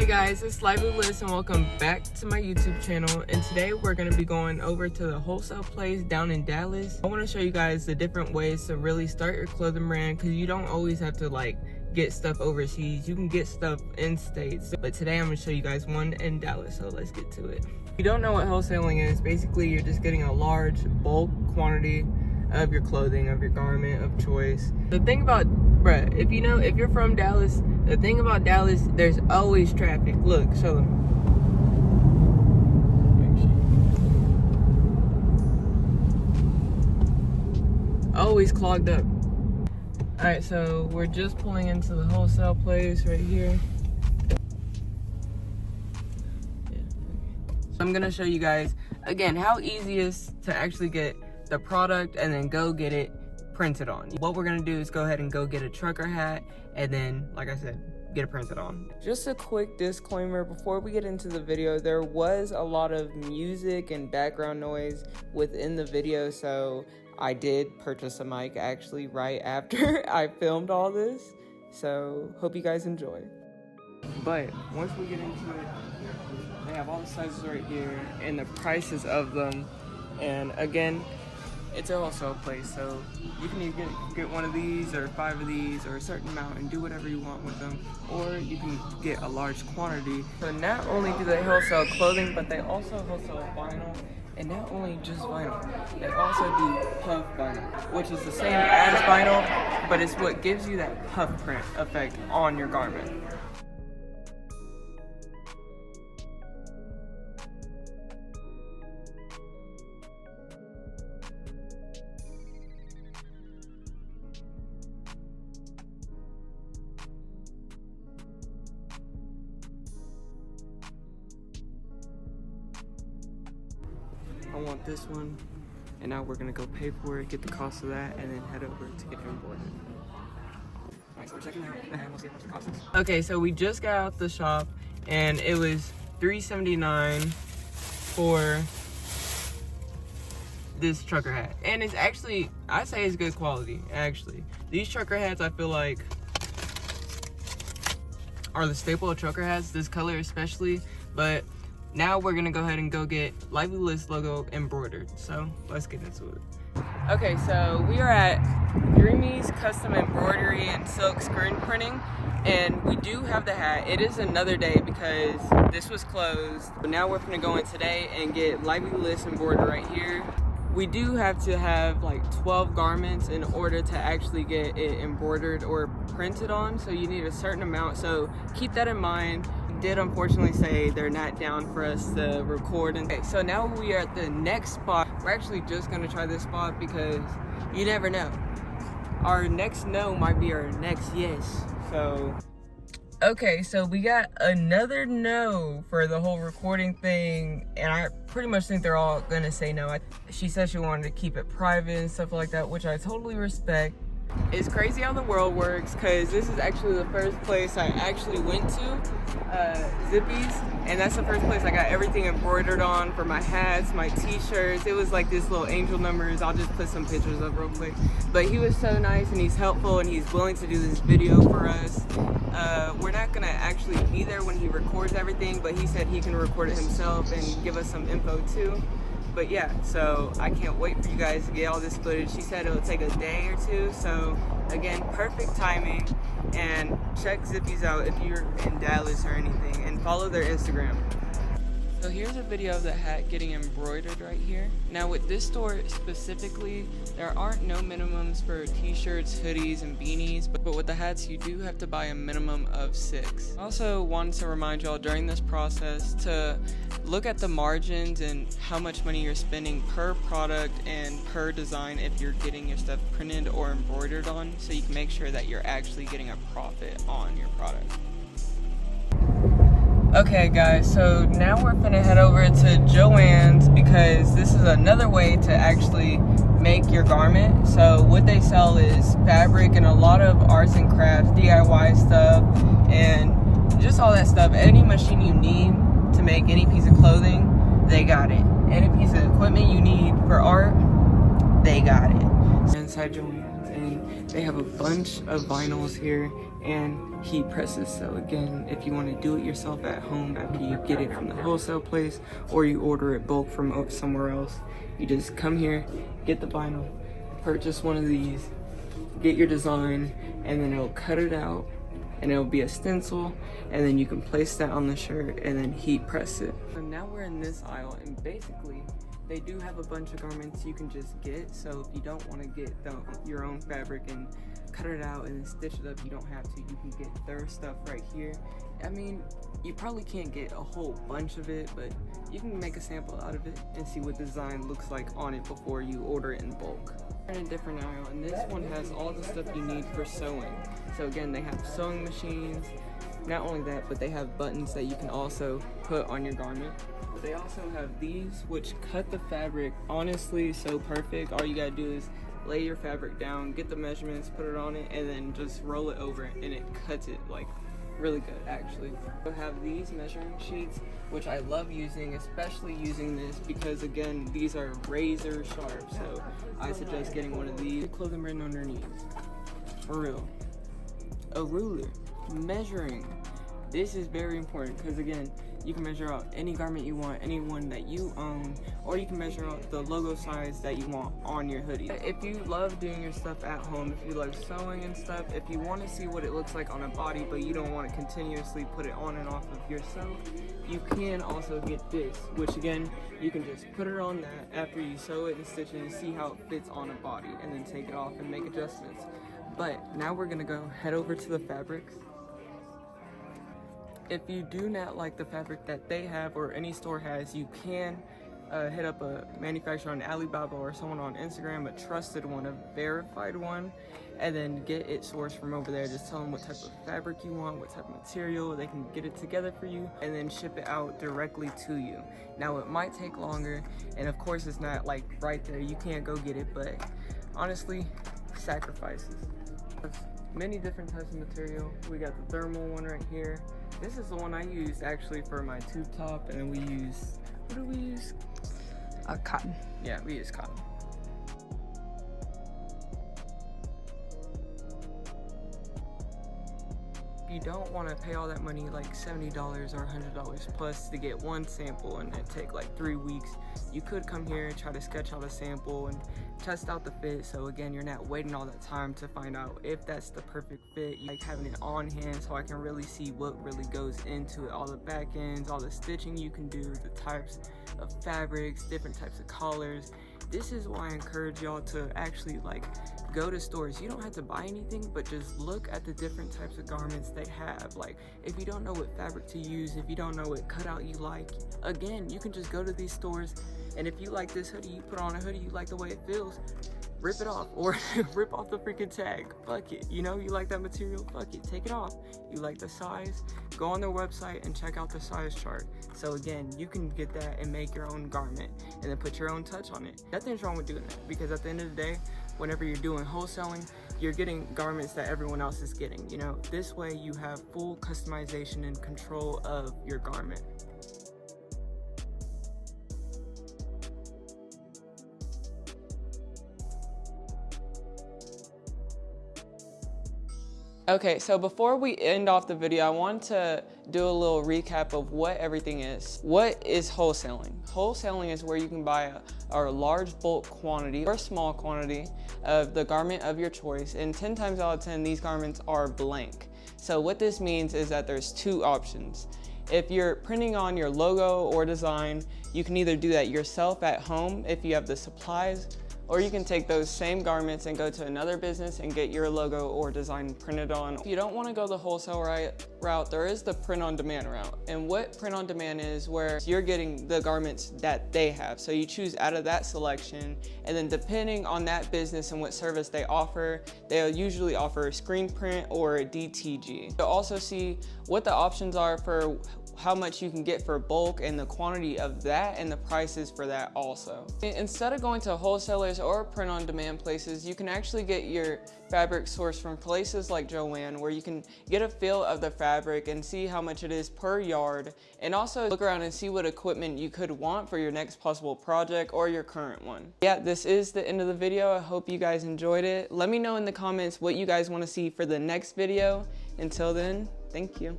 Hey guys, it's Lively Liz and welcome back to my YouTube channel. And today we're going to be going over to the Wholesale place down in Dallas. I want to show you guys the different ways to really start your clothing brand, because you don't always have to get stuff overseas. You can get stuff in states. But today I'm going to show you guys one in Dallas, so let's get to it. If you don't know what wholesaling is, basically you're just getting a large bulk quantity of your clothing, of your garment of choice. The thing about, if you're from Dallas, the thing about Dallas, there's always traffic. Look, show them. Always clogged up. Alright, so we're just pulling into the wholesale place right here. I'm gonna show you guys, again, how easy it is to actually get the product and then go get it printed on. What we're gonna do is go ahead and go get a trucker hat and then, like I said, get it printed on. Just a quick disclaimer before we get into the video, there was a lot of music and background noise within the video, so I did purchase a mic actually right after I filmed all this, so hope you guys enjoy. But once we get into it, they have all the sizes right here and the prices of them, and again, it's a wholesale place, so you can either get one of these or 5 of these or a certain amount and do whatever you want with them, or you can get a large quantity. So not only do they wholesale clothing, but they also wholesale vinyl, and not only just vinyl, they also do puff vinyl, which is the same as vinyl, but it's what gives you that puff print effect on your garment. I want this one, and now we're gonna go pay for it, get the cost of that, and then head over to get it embroidered. Alright, so we're checking out, and we'll see how much it costs us. Okay, so we just got out the shop, and it was $3.79 for this trucker hat. And it's actually, I say it's good quality, actually. These trucker hats, I feel like, are the staple of trucker hats, this color especially, but now we're gonna go ahead and go get Lively Liz logo embroidered. So let's get into it. Okay, so we are at Dreamy's Custom Embroidery and Silk Screen Printing, and we do have the hat. It is another day because this was closed. But now we're gonna go in today and get Lively Liz embroidered right here. We do have to have like 12 garments in order to actually get it embroidered or printed on, so you need a certain amount, so keep that in mind. Did unfortunately say they're not down for us to record. Okay, so now we are at the next spot. We're actually just gonna try this spot because you never know. Our next no might be our next yes. So okay, so we got another no for the whole recording thing, and I pretty much think they're all gonna say no. She said she wanted to keep it private and stuff like that, which I totally respect. It's crazy how the world works, because this is actually the first place I actually went to, Zippies, and that's the first place I got everything embroidered on for my hats, my t-shirts. It was like this little angel numbers. I'll just put some pictures up real quick. But he was so nice, and he's helpful, and he's willing to do this video for us. We're not gonna actually be there when he records everything, but he said he can record it himself and give us some info too. But yeah, so I can't wait for you guys to get all this footage. She said it'll take a day or two, so again, perfect timing. And check Zippies out if you're in Dallas or anything, and follow their Instagram. So here's a video of the hat getting embroidered right here. Now with this store specifically, there aren't no minimums for t-shirts, hoodies, and beanies, but with the hats you do have to buy a minimum of 6. I also wanted to remind y'all during this process to look at the margins and how much money you're spending per product and per design if you're getting your stuff printed or embroidered on, so you can make sure that you're actually getting a profit on your product. Okay guys, so now we're finna head over to Joann's because this is another way to actually make your garment. So what they sell is fabric and a lot of arts and crafts, DIY stuff, and just all that stuff. Any machine you need to make any piece of clothing, they got it. Any piece of equipment you need for art, they got it. Inside Joann's, and they have a bunch of vinyls here, and heat presses. So again, if you want to do it yourself at home after you get it from the wholesale place or you order it bulk from somewhere else, you just come here, get the vinyl, purchase one of these, get your design, and then it'll cut it out and it'll be a stencil, and then you can place that on the shirt and then heat press it. So now we're in this aisle, and basically they do have a bunch of garments you can just get. So if you don't want to get your own fabric and cut it out and then stitch it up, you don't have to. You can get their stuff right here. I mean, you probably can't get a whole bunch of it, but you can make a sample out of it and see what the design looks like on it before you order it in bulk. We're in a different aisle, and this one has all the stuff you need for sewing. So again, they have sewing machines. Not only that, but they have buttons that you can also put on your garment. They also have these, which cut the fabric honestly so perfect. All you gotta do is lay your fabric down, get the measurements, put it on it, and then just roll it over, and it cuts it like really good actually. We have these measuring sheets, which I love using, especially using this because again, these are razor sharp. So I suggest getting one of these. Clothing written underneath, for real. A ruler, measuring. This is very important because again, you can measure out any garment you want, any one that you own, or you can measure out the logo size that you want on your hoodie. If you love doing your stuff at home, if you love sewing and stuff, if you want to see what it looks like on a body but you don't want to continuously put it on and off of yourself, you can also get this, which again, you can just put it on that after you sew it and stitch it and see how it fits on a body, and then take it off and make adjustments. But now we're gonna go head over to the fabrics. If you do not like the fabric that they have or any store has, you can hit up a manufacturer on Alibaba or someone on Instagram, a trusted one, a verified one, and then get it sourced from over there. Just tell them what type of fabric you want, what type of material. They can get it together for you and then ship it out directly to you. Now it might take longer, and of course it's not like right there, you can't go get it, but honestly, sacrifices. There's many different types of material. We got the thermal one right here. This is the one I use actually for my tube top, and then we use, what do we use? Cotton. Yeah, we use cotton. You don't want to pay all that money, like $70 or $100 plus to get one sample and then take like 3 weeks. You could come here and try to sketch out a sample and test out the fit. So again, you're not waiting all that time to find out if that's the perfect fit. You like having it on hand so I can really see what really goes into it, all the back ends, all the stitching you can do, the types of fabrics, different types of collars. This is why I encourage y'all to actually like go to stores. You don't have to buy anything, but just look at the different types of garments they have. Like if you don't know what fabric to use, if you don't know what cutout you like, again, you can just go to these stores, and if you like this hoodie, you put on a hoodie, you like the way it feels, rip it off, or rip off the freaking tag. Fuck it, you know, you like that material, fuck it, take it off. You like the size, go on their website and check out the size chart. So again, you can get that and make your own garment and then put your own touch on it. Nothing's wrong with doing that, because at the end of the day, whenever you're doing wholesaling, you're getting garments that everyone else is getting, you know? This way you have full customization and control of your garment. Okay, so before we end off the video, I want to do a little recap of what everything is. What is wholesaling? Wholesaling is where you can buy a large bulk quantity or a small quantity of the garment of your choice, and 10 times out of 10, these garments are blank. So what this means is that there's two options. If you're printing on your logo or design, you can either do that yourself at home if you have the supplies, or you can take those same garments and go to another business and get your logo or design printed on. If you don't want to go the wholesale route, there is the print on demand route. And what print on demand is, where you're getting the garments that they have. So you choose out of that selection, and then depending on that business and what service they offer, they'll usually offer a screen print or a DTG. You'll also see what the options are for how much you can get for bulk and the quantity of that, and the prices for that also. Instead of going to wholesalers or print on demand places, you can actually get your fabric sourced from places like Joann, where you can get a feel of the fabric and see how much it is per yard, and also look around and see what equipment you could want for your next possible project or your current one. Yeah, this is the end of the video. I hope you guys enjoyed it. Let me know in the comments what you guys want to see for the next video, Until then, thank you.